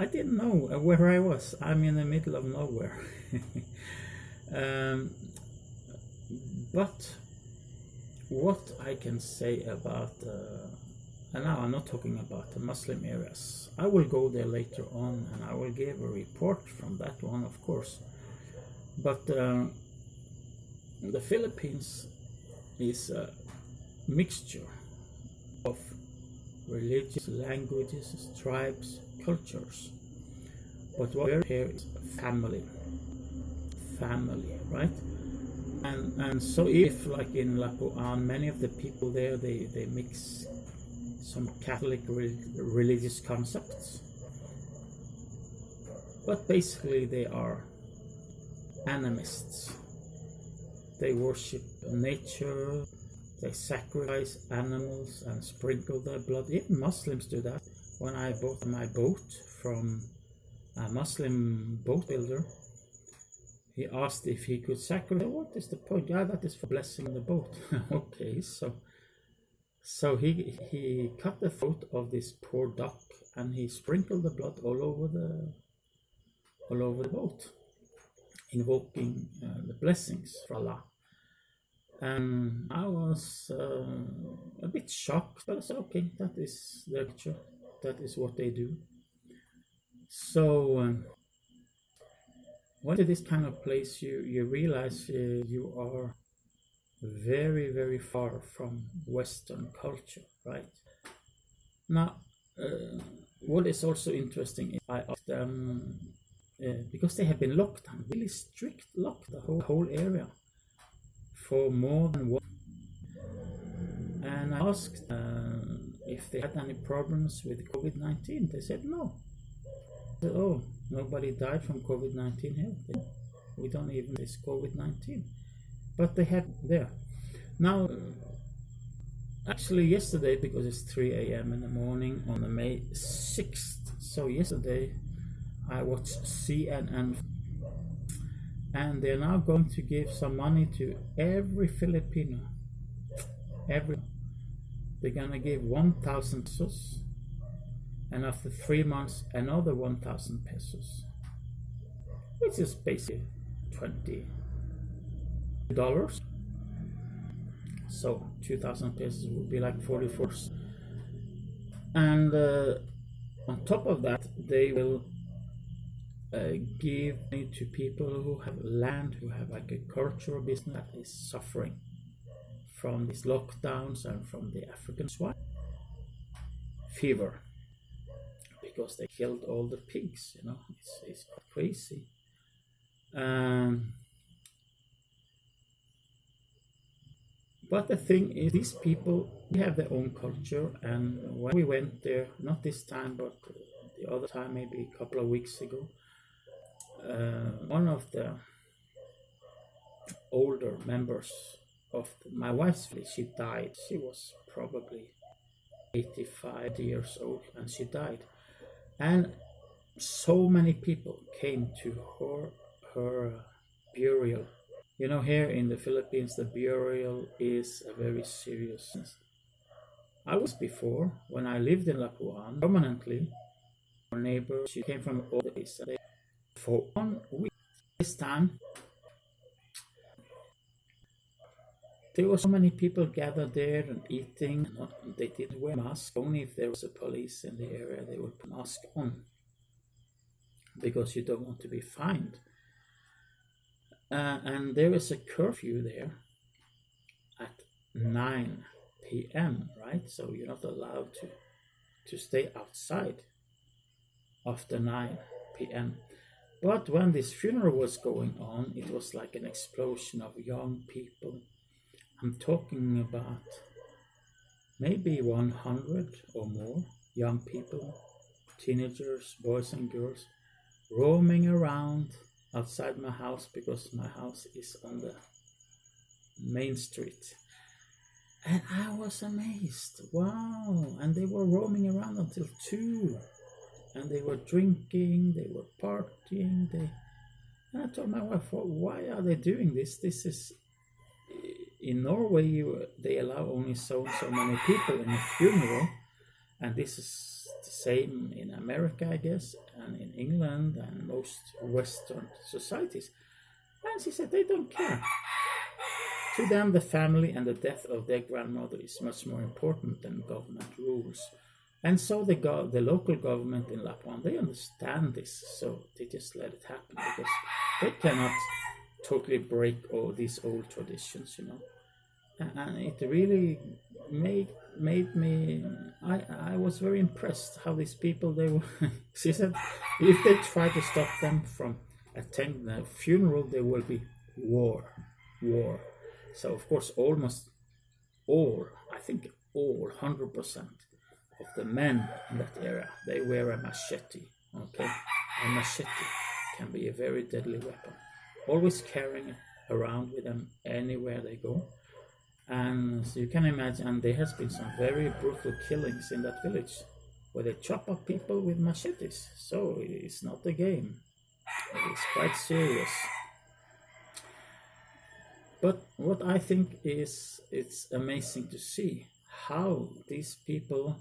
I didn't know where I was. I'm in the middle of nowhere. um, but what I can say about, and now I'm not talking about the Muslim areas. I will go there later on and I will give a report from that one, of course. But the Philippines is a mixture of religious, languages, tribes, cultures. But what we're here is family, right? And so if, like in Lapuan, many of the people there, they mix some Catholic religious concepts, but basically they are animists. They worship nature, they sacrifice animals and sprinkle their blood. Even Muslims do that. When I bought my boat from a Muslim boat builder, he asked if he could sacrifice. What is the point? Yeah, that is for blessing the boat. Okay, so he cut the throat of this poor duck and he sprinkled the blood all over the boat, invoking the blessings for Allah. And I was a bit shocked, but I said, okay, that is their culture, that is what they do. So when to this kind of place, you realize you are very, very far from Western culture, right? Now, what is also interesting is I asked them, because they have been locked down, really strict locked, the whole area for more than 1 year. And I asked if they had any problems with COVID-19. They said no. I said, oh, nobody died from COVID-19 here. We don't even this COVID-19. But they had there. Now, actually yesterday, because it's 3 a.m. in the morning on the May 6th, so yesterday I watched CNN, and they're now going to give some money to every Filipino. They're gonna give 1,000 pesos, and after 3 months another 1,000 pesos, which is basically $20. So 2,000 pesos would be like 44. And on top of that, they will give money to people who have land, who have like a cultural business that is suffering from these lockdowns and from the African swine fever, because they killed all the pigs. It's crazy. But the thing is, these people, they have their own culture, and when we went there, not this time, but the other time, maybe a couple of weeks ago, one of the older members of my wife's family, she died. She was probably 85 years old, and she died. And so many people came to her burial. Here in the Philippines, the burial is a very serious thing. I was before, when I lived in Lapuan, permanently, our neighbor, she came from all the place. For 1 week, this time, there were so many people gathered there and eating. They didn't wear masks. Only if there was a police in the area, they would put a mask on, because you don't want to be fined. And there is a curfew there at 9 p.m., right? So you're not allowed to stay outside after 9 p.m. But when this funeral was going on, it was like an explosion of young people. I'm talking about maybe 100 or more young people, teenagers, boys and girls, roaming around outside my house, because my house is on the main street. And I was amazed. Wow. And they were roaming around until 2. And they were drinking, they were partying. And I told my wife, why are they doing this? This is, in Norway, they allow only so many people in a funeral. And this is the same in America, I guess. and in England and most Western societies. And she said they don't care. To them, the family and the death of their grandmother is much more important than government rules. And so the local government in Lapland, they understand this, so they just let it happen because they cannot totally break all these old traditions, you know. And it really made me. I was very impressed how these people they were. She said, if they try to stop them from attending a funeral, there will be war. So of course, almost all, I think all, 100% of the men in that area, they wear a machete. Okay, a machete can be a very deadly weapon. Always carrying it around with them anywhere they go. And so you can imagine, there has been some very brutal killings in that village where they chop up people with machetes. So it's not a game. It is quite serious. But what I think is, it's amazing to see how these people,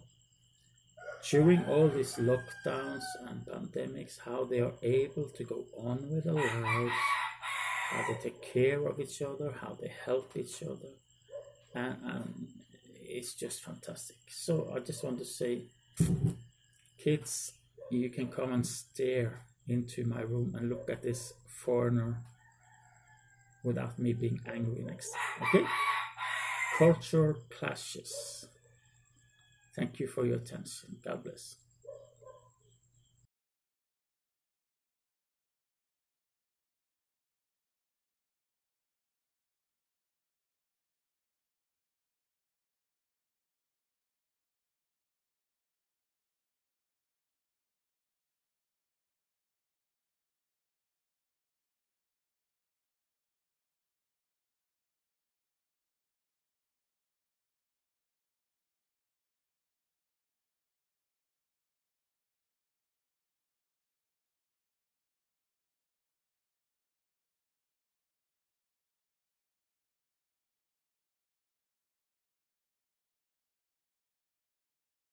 during all these lockdowns and pandemics, how they are able to go on with their lives, how they take care of each other, how they help each other. And it's just fantastic. So I just want to say, kids, you can come and stare into my room and look at this foreigner without me being angry next time. Okay? Cultural clashes. Thank you for your attention. God bless.